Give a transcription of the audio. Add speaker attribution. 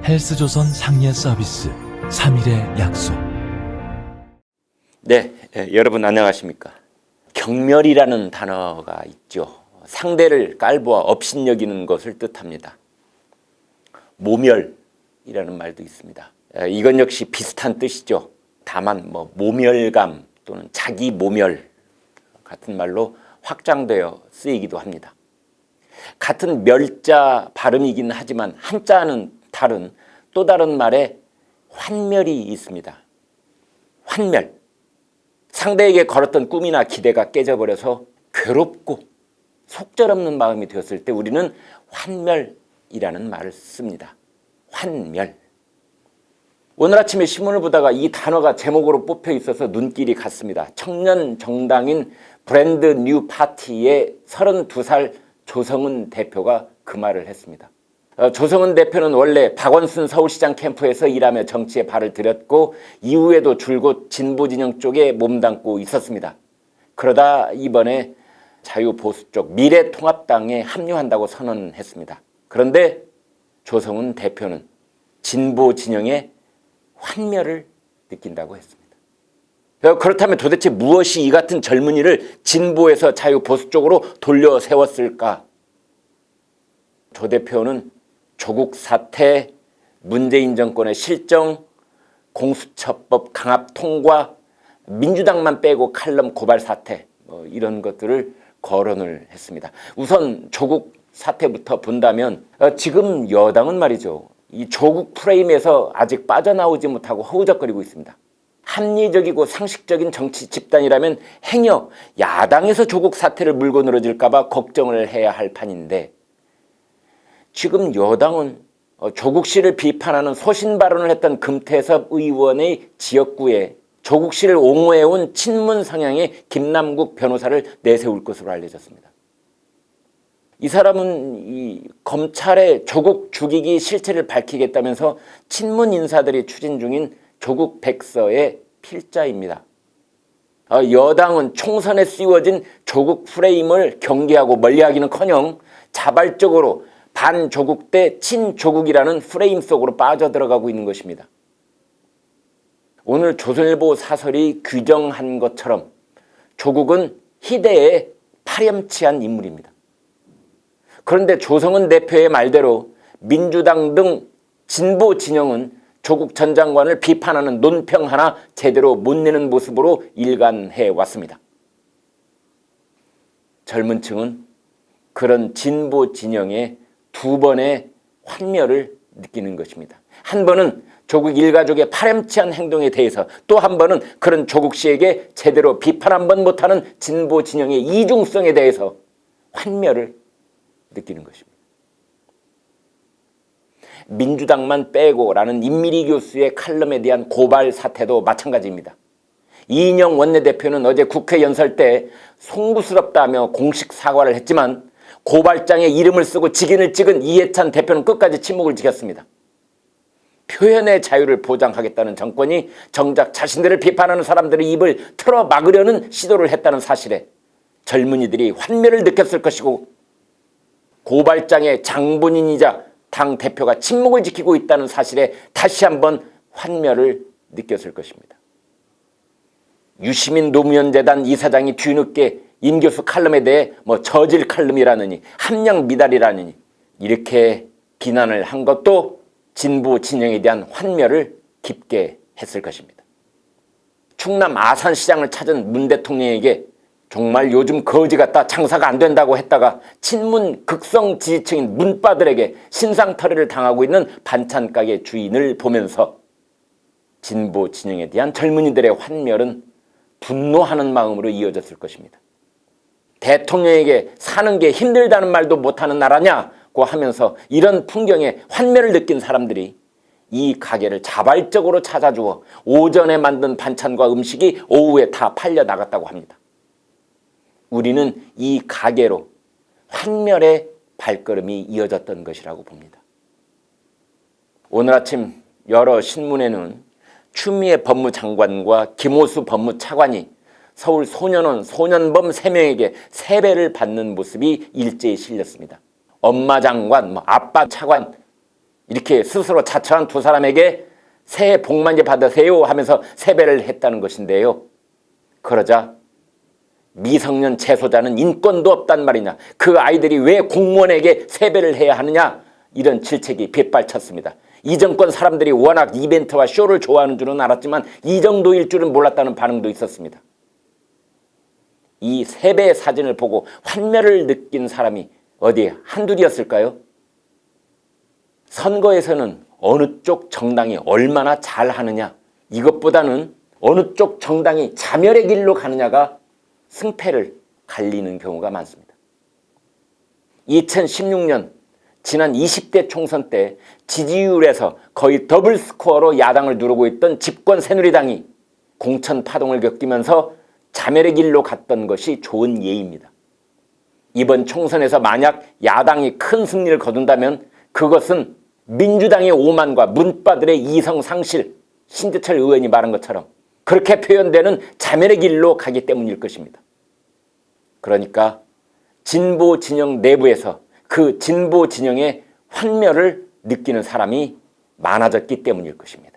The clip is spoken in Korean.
Speaker 1: 헬스조선 상예 서비스 3일의 약속.
Speaker 2: 네, 여러분 안녕하십니까? 경멸이라는 단어가 있죠. 상대를 깔보아 업신여기는 것을 뜻합니다. 모멸이라는 말도 있습니다. 이건 역시 비슷한 뜻이죠. 다만 모멸감 또는 자기 모멸 같은 말로 확장되어 쓰이기도 합니다. 같은 멸자 발음이긴 하지만 한자는 다른 또 다른 말에 환멸이 있습니다. 환멸. 상대에게 걸었던 꿈이나 기대가 깨져버려서 괴롭고 속절없는 마음이 되었을 때 우리는 환멸이라는 말을 씁니다. 환멸. 오늘 아침에 신문을 보다가 이 단어가 제목으로 뽑혀 있어서 눈길이 갔습니다. 청년 정당인 브랜드 뉴 파티의 32살 조성은 대표가 그 말을 했습니다. 조성은 대표는 원래 박원순 서울시장 캠프에서 일하며 정치에 발을 들였고 이후에도 줄곧 진보 진영 쪽에 몸담고 있었습니다. 그러다 이번에 자유보수 쪽 미래통합당에 합류한다고 선언했습니다. 그런데 조성은 대표는 진보 진영의 환멸을 느낀다고 했습니다. 그렇다면 도대체 무엇이 이 같은 젊은이를 진보에서 자유보수 쪽으로 돌려 세웠을까? 조 대표는 조국 사태, 문재인 정권의 실정, 공수처법 강압 통과, 민주당만 빼고 칼럼 고발 사태 이런 것들을 거론을 했습니다. 우선 조국 사태부터 본다면 지금 여당은 말이죠. 이 조국 프레임에서 아직 빠져나오지 못하고 허우적거리고 있습니다. 합리적이고 상식적인 정치 집단이라면 행여 야당에서 조국 사태를 물고 늘어질까 봐 걱정을 해야 할 판인데 지금 여당은 조국 씨를 비판하는 소신 발언을 했던 금태섭 의원의 지역구에 조국 씨를 옹호해온 친문 성향의 김남국 변호사를 내세울 것으로 알려졌습니다. 이 사람은 이 검찰의 조국 죽이기 실체를 밝히겠다면서 친문 인사들이 추진 중인 조국 백서의 필자입니다. 여당은 총선에 씌워진 조국 프레임을 경계하고 멀리하기는커녕 자발적으로 반조국 대 친조국이라는 프레임 속으로 빠져들어가고 있는 것입니다. 오늘 조선일보 사설이 규정한 것처럼 조국은 희대의 파렴치한 인물입니다. 그런데 조성은 대표의 말대로 민주당 등 진보 진영은 조국 전 장관을 비판하는 논평 하나 제대로 못 내는 모습으로 일관해 왔습니다. 젊은 층은 그런 진보 진영의 두 번의 환멸을 느끼는 것입니다. 한 번은 조국 일가족의 파렴치한 행동에 대해서 또 한 번은 그런 조국 씨에게 제대로 비판 한 번 못하는 진보 진영의 이중성에 대해서 환멸을 느끼는 것입니다. 민주당만 빼고라는 임미리 교수의 칼럼에 대한 고발 사태도 마찬가지입니다. 이인영 원내대표는 어제 국회 연설 때 송구스럽다며 공식 사과를 했지만 고발장에 이름을 쓰고 직인을 찍은 이해찬 대표는 끝까지 침묵을 지켰습니다. 표현의 자유를 보장하겠다는 정권이 정작 자신들을 비판하는 사람들의 입을 틀어 막으려는 시도를 했다는 사실에 젊은이들이 환멸을 느꼈을 것이고 고발장의 장본인이자 당 대표가 침묵을 지키고 있다는 사실에 다시 한번 환멸을 느꼈을 것입니다. 유시민 노무현재단 이사장이 뒤늦게 임 교수 칼럼에 대해 저질 칼럼이라느니 함량 미달이라느니 이렇게 비난을 한 것도 진보 진영에 대한 환멸을 깊게 했을 것입니다. 충남 아산시장을 찾은 문 대통령에게 정말 요즘 거지 같다 장사가 안 된다고 했다가 친문 극성 지지층인 문빠들에게 신상털이를 당하고 있는 반찬가게 주인을 보면서 진보 진영에 대한 젊은이들의 환멸은 분노하는 마음으로 이어졌을 것입니다. 대통령에게 사는 게 힘들다는 말도 못하는 나라냐고 하면서 이런 풍경에 환멸을 느낀 사람들이 이 가게를 자발적으로 찾아주어 오전에 만든 반찬과 음식이 오후에 다 팔려 나갔다고 합니다. 우리는 이 가게로 환멸의 발걸음이 이어졌던 것이라고 봅니다. 오늘 아침 여러 신문에는 추미애 법무장관과 김호수 법무차관이 서울 소년원 소년범 3명에게 세배를 받는 모습이 일제히 실렸습니다. 엄마 장관, 아빠 차관 이렇게 스스로 자처한 두 사람에게 새해 복 많이 받으세요 하면서 세배를 했다는 것인데요. 그러자 미성년 재소자는 인권도 없단 말이냐, 그 아이들이 왜 공무원에게 세배를 해야 하느냐, 이런 질책이 빗발쳤습니다. 이 정권 사람들이 워낙 이벤트와 쇼를 좋아하는 줄은 알았지만 이 정도일 줄은 몰랐다는 반응도 있었습니다. 이 세배의 사진을 보고 환멸을 느낀 사람이 어디 한둘이었을까요? 선거에서는 어느 쪽 정당이 얼마나 잘하느냐, 이것보다는 어느 쪽 정당이 자멸의 길로 가느냐가 승패를 갈리는 경우가 많습니다. 2016년 지난 20대 총선 때 지지율에서 거의 더블 스코어로 야당을 누르고 있던 집권 새누리당이 공천 파동을 겪으면서 자멸의 길로 갔던 것이 좋은 예입니다. 이번 총선에서 만약 야당이 큰 승리를 거둔다면 그것은 민주당의 오만과 문바들의 이성 상실, 신재철 의원이 말한 것처럼 그렇게 표현되는 자멸의 길로 가기 때문일 것입니다. 그러니까 진보 진영 내부에서 그 진보 진영의 환멸을 느끼는 사람이 많아졌기 때문일 것입니다.